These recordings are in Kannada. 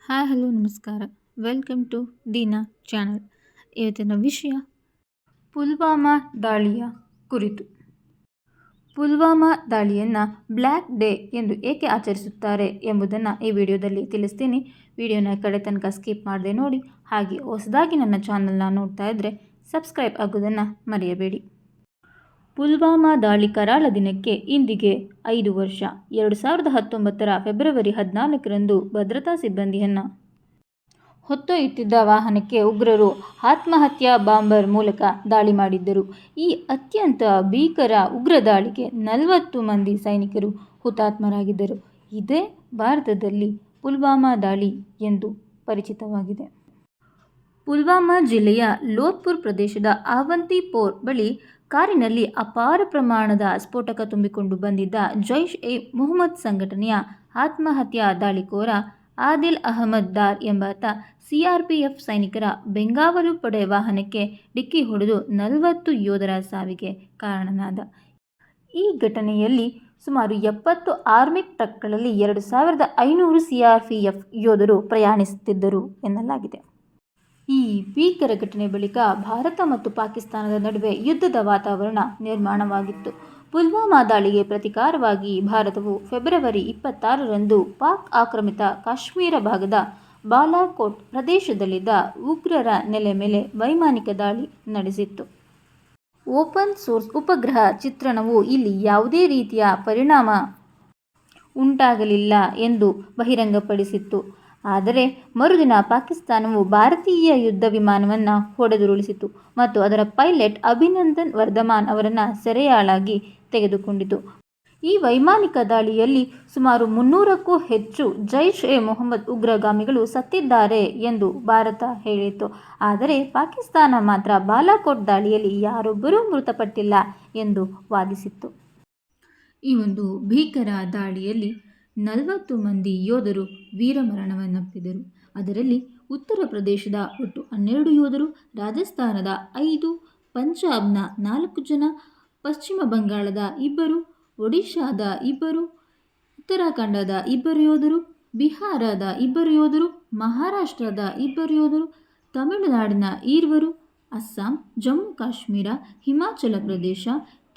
ಹಾಯ್ ಹಲೋ ನಮಸ್ಕಾರ. ವೆಲ್ಕಮ್ ಟು ದೀನಾ ಚಾನಲ್. ಇವತ್ತಿನ ವಿಷಯ ಪುಲ್ವಾಮಾ ದಾಳಿಯ ಕುರಿತು. ಪುಲ್ವಾಮಾ ದಾಳಿಯನ್ನು ಬ್ಲ್ಯಾಕ್ ಡೇ ಎಂದು ಏಕೆ ಆಚರಿಸುತ್ತಾರೆ ಎಂಬುದನ್ನು ಈ ವಿಡಿಯೋದಲ್ಲಿ ತಿಳಿಸ್ತೀನಿ. ವಿಡಿಯೋನ ಕಡೆ ತನಕ ಸ್ಕಿಪ್ ಮಾಡದೆ ನೋಡಿ. ಹಾಗೆ ಹೊಸದಾಗಿ ನನ್ನ ಚಾನಲ್ನ ನೋಡ್ತಾ ಇದ್ದರೆ ಸಬ್ಸ್ಕ್ರೈಬ್ ಆಗೋದನ್ನು ಮರೆಯಬೇಡಿ. ಪುಲ್ವಾಮಾ ದಾಳಿ ಕರಾಳ ದಿನಕ್ಕೆ ಇಂದಿಗೆ 5 ವರ್ಷ. 2019 ಫೆಬ್ರವರಿ 14ರಂದು ಭದ್ರತಾ ಸಿಬ್ಬಂದಿಯನ್ನು ಹೊತ್ತೊಯ್ಯುತ್ತಿದ್ದ ವಾಹನಕ್ಕೆ ಉಗ್ರರು ಆತ್ಮಹತ್ಯಾ ಬಾಂಬರ್ ಮೂಲಕ ದಾಳಿ ಮಾಡಿದ್ದರು. ಈ ಅತ್ಯಂತ ಭೀಕರ ಉಗ್ರ ದಾಳಿಗೆ 40 ಮಂದಿ ಸೈನಿಕರು ಹುತಾತ್ಮರಾಗಿದ್ದರು. ಇದೇ ಭಾರತದಲ್ಲಿ ಪುಲ್ವಾಮಾ ದಾಳಿ ಎಂದು ಪರಿಚಿತವಾಗಿದೆ. ಪುಲ್ವಾಮಾ ಜಿಲ್ಲೆಯ ಲೋತ್ಪುರ್ ಪ್ರದೇಶದ ಅವಂತಿಪೋರ್ ಬಳಿ ಕಾರಿನಲ್ಲಿ ಅಪಾರ ಪ್ರಮಾಣದ ಸ್ಫೋಟಕ ತುಂಬಿಕೊಂಡು ಬಂದಿದ್ದ ಜೈಷ್ ಎ ಮೊಹಮ್ಮದ್ ಸಂಘಟನೆಯ ಆತ್ಮಹತ್ಯಾ ದಾಳಿಕೋರ ಆದಿಲ್ ಅಹಮದ್ ದಾರ್ ಎಂಬಾತ ಸಿಆರ್ಪಿಎಫ್ ಸೈನಿಕರ ಬೆಂಗಾವಲು ಪಡೆ ವಾಹನಕ್ಕೆ ಡಿಕ್ಕಿ ಹೊಡೆದು 40 ಯೋಧರ ಸಾವಿಗೆ ಕಾರಣನಾದ. ಈ ಘಟನೆಯಲ್ಲಿ ಸುಮಾರು 70 ಆರ್ಮಿ ಟ್ರಕ್ಗಳಲ್ಲಿ 2500 ಸಿಆರ್ಪಿಎಫ್ ಯೋಧರು ಪ್ರಯಾಣಿಸುತ್ತಿದ್ದರು ಎನ್ನಲಾಗಿದೆ. ಈ ಭೀಕರ ಘಟನೆ ಬಳಿಕ ಭಾರತ ಮತ್ತು ಪಾಕಿಸ್ತಾನದ ನಡುವೆ ಯುದ್ಧದ ವಾತಾವರಣ ನಿರ್ಮಾಣವಾಗಿತ್ತು. ಪುಲ್ವಾಮಾ ದಾಳಿಗೆ ಪ್ರತೀಕಾರವಾಗಿ ಭಾರತವು ಫೆಬ್ರವರಿ 26ರಂದು ಪಾಕ್ ಆಕ್ರಮಿತ ಕಾಶ್ಮೀರ ಭಾಗದ ಬಾಲಾಕೋಟ್ ಪ್ರದೇಶದಲ್ಲಿದ್ದ ಉಗ್ರರ ನೆಲೆ ಮೇಲೆ ವೈಮಾನಿಕ ದಾಳಿ ನಡೆಸಿತ್ತು. ಓಪನ್ ಸೋರ್ಸ್ ಉಪಗ್ರಹ ಚಿತ್ರಣವು ಇಲ್ಲಿ ಯಾವುದೇ ರೀತಿಯ ಪರಿಣಾಮ ಉಂಟಾಗಲಿಲ್ಲ ಎಂದು ಬಹಿರಂಗಪಡಿಸಿತ್ತು. ಆದರೆ ಮರುದಿನ ಪಾಕಿಸ್ತಾನವು ಭಾರತೀಯ ಯುದ್ಧ ವಿಮಾನವನ್ನು ಹೊಡೆದುರುಳಿಸಿತು ಮತ್ತು ಅದರ ಪೈಲಟ್ ಅಭಿನಂದನ್ ವರ್ಧಮಾನ್ ಅವರನ್ನು ಸೆರೆಯಾಳಾಗಿ ತೆಗೆದುಕೊಂಡಿತು. ಈ ವೈಮಾನಿಕ ದಾಳಿಯಲ್ಲಿ ಸುಮಾರು 300ಕ್ಕೂ ಹೆಚ್ಚು ಜೈಷ್ ಎ ಮೊಹಮ್ಮದ್ ಉಗ್ರಗಾಮಿಗಳು ಸತ್ತಿದ್ದಾರೆ ಎಂದು ಭಾರತ ಹೇಳಿತ್ತು. ಆದರೆ ಪಾಕಿಸ್ತಾನ ಮಾತ್ರ ಬಾಲಾಕೋಟ್ ದಾಳಿಯಲ್ಲಿ ಯಾರೊಬ್ಬರೂ ಮೃತಪಟ್ಟಿಲ್ಲ ಎಂದು ವಾದಿಸಿತ್ತು. ಈ ಒಂದು ಭೀಕರ ದಾಳಿಯಲ್ಲಿ 40 ಮಂದಿ ಯೋಧರು ವೀರಮರಣವನ್ನಪ್ಪಿದರು. ಅದರಲ್ಲಿ ಉತ್ತರ ಪ್ರದೇಶದ ಒಟ್ಟು 12 ಯೋಧರು, ರಾಜಸ್ಥಾನದ 5, ಪಂಜಾಬ್ನ 4 ಜನ, ಪಶ್ಚಿಮ ಬಂಗಾಳದ 2, ಒಡಿಶಾದ 2, ಉತ್ತರಾಖಂಡದ 2 ಯೋಧರು, ಬಿಹಾರದ 2 ಯೋಧರು, ಮಹಾರಾಷ್ಟ್ರದ 2 ಯೋಧರು, ತಮಿಳುನಾಡಿನ 2, ಅಸ್ಸಾಂ, ಜಮ್ಮು ಕಾಶ್ಮೀರ, ಹಿಮಾಚಲ ಪ್ರದೇಶ,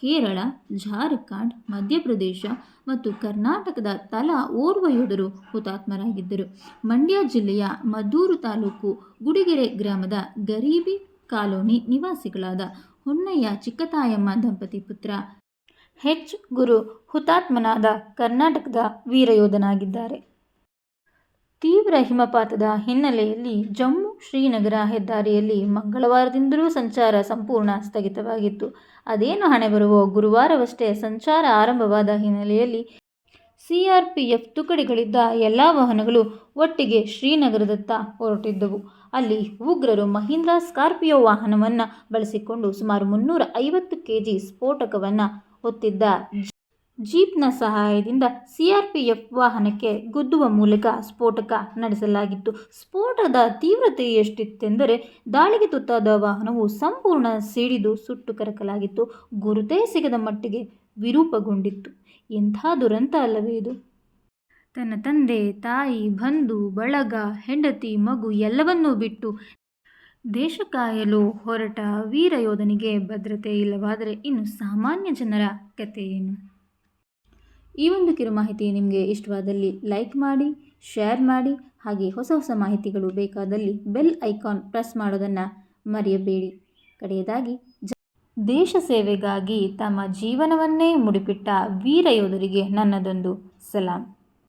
ಕೇರಳ, ಜಾರ್ಖಂಡ್, ಮಧ್ಯಪ್ರದೇಶ ಮತ್ತು ಕರ್ನಾಟಕದ ತಲಾ ಓರ್ವ ಯೋಧರು ಹುತಾತ್ಮರಾಗಿದ್ದರು. ಮಂಡ್ಯ ಜಿಲ್ಲೆಯ ಮದ್ದೂರು ತಾಲೂಕು ಗುಡಿಗೆರೆ ಗ್ರಾಮದ ಗರೀಬಿ ಕಾಲೋನಿ ನಿವಾಸಿಗಳಾದ ಹೊನ್ನಯ್ಯ ಚಿಕ್ಕತಾಯಮ್ಮ ದಂಪತಿ ಪುತ್ರ ಎಚ್. ಗುರು ಹುತಾತ್ಮನಾದ ಕರ್ನಾಟಕದ ವೀರಯೋಧನಾಗಿದ್ದಾರೆ. ತೀವ್ರ ಹಿಮಪಾತದ ಹಿನ್ನೆಲೆಯಲ್ಲಿ ಜಮ್ಮು-ಶ್ರೀನಗರ ಹೆದ್ದಾರಿಯಲ್ಲಿ ಮಂಗಳವಾರದಿಂದಲೂ ಸಂಚಾರ ಸಂಪೂರ್ಣ ಸ್ಥಗಿತವಾಗಿತ್ತು. ಅದೇನು ಹಣೆ ಬರುವೋ ಗುರುವಾರವಷ್ಟೇ ಸಂಚಾರ ಆರಂಭವಾದ ಹಿನ್ನೆಲೆಯಲ್ಲಿ ಸಿಆರ್ಪಿಎಫ್ ತುಕಡಿಗಳಿದ್ದ ಎಲ್ಲ ವಾಹನಗಳು ಒಟ್ಟಿಗೆ ಶ್ರೀನಗರದತ್ತ ಹೊರಟಿದ್ದವು. ಅಲ್ಲಿ ಉಗ್ರರು ಮಹೀಂದ್ರ ಸ್ಕಾರ್ಪಿಯೋ ವಾಹನವನ್ನು ಬಳಸಿಕೊಂಡು ಸುಮಾರು 350 ಕೆಜಿ ಸ್ಫೋಟಕವನ್ನು ಹೊತ್ತಿದ್ದ ಜೀಪ್ನ ಸಹಾಯದಿಂದ ಸಿಆರ್ಪಿಎಫ್ ವಾಹನಕ್ಕೆ ಗುದ್ದುವ ಮೂಲಕ ಸ್ಫೋಟಕ ನಡೆಸಲಾಗಿತ್ತು. ಸ್ಫೋಟದ ತೀವ್ರತೆ ಎಷ್ಟಿತ್ತೆಂದರೆ ದಾಳಿಗೆ ತುತ್ತಾದ ವಾಹನವು ಸಂಪೂರ್ಣ ಸಿಡಿದು ಸುಟ್ಟು ಕರಕಲಾಗಿತ್ತು. ಗುರುತೇ ಸಿಗದ ಮಟ್ಟಿಗೆ ವಿರೂಪಗೊಂಡಿತ್ತು. ಎಂಥ ದುರಂತ ಅಲ್ಲವೇ ಇದು! ತನ್ನ ತಂದೆ, ತಾಯಿ, ಬಂಧು ಬಳಗ, ಹೆಂಡತಿ, ಮಗು ಎಲ್ಲವನ್ನೂ ಬಿಟ್ಟು ದೇಶ ಕಾಯಲು ಹೊರಟ ವೀರ ಯೋಧನಿಗೆ ಭದ್ರತೆ ಇಲ್ಲವಾದರೆ ಇನ್ನು ಸಾಮಾನ್ಯ ಜನರ ಕತೆ ಏನು? ಈ ಒಂದು ಕಿರು ಮಾಹಿತಿ ನಿಮಗೆ ಇಷ್ಟವಾದಲ್ಲಿ ಲೈಕ್ ಮಾಡಿ, ಶೇರ್ ಮಾಡಿ. ಹಾಗೆ ಹೊಸ ಹೊಸ ಮಾಹಿತಿಗಳು ಬೇಕಾದಲ್ಲಿ ಬೆಲ್ ಐಕಾನ್ ಪ್ರೆಸ್ ಮಾಡೋದನ್ನು ಮರೆಯಬೇಡಿ. ಕಡೆಯದಾಗಿ ದೇಶ ಸೇವೆಗಾಗಿ ತಮ್ಮ ಜೀವನವನ್ನೇ ಮುಡಿಪಿಟ್ಟ ವೀರ ಯೋಧರಿಗೆ ನನ್ನದೊಂದು ಸಲಾಂ.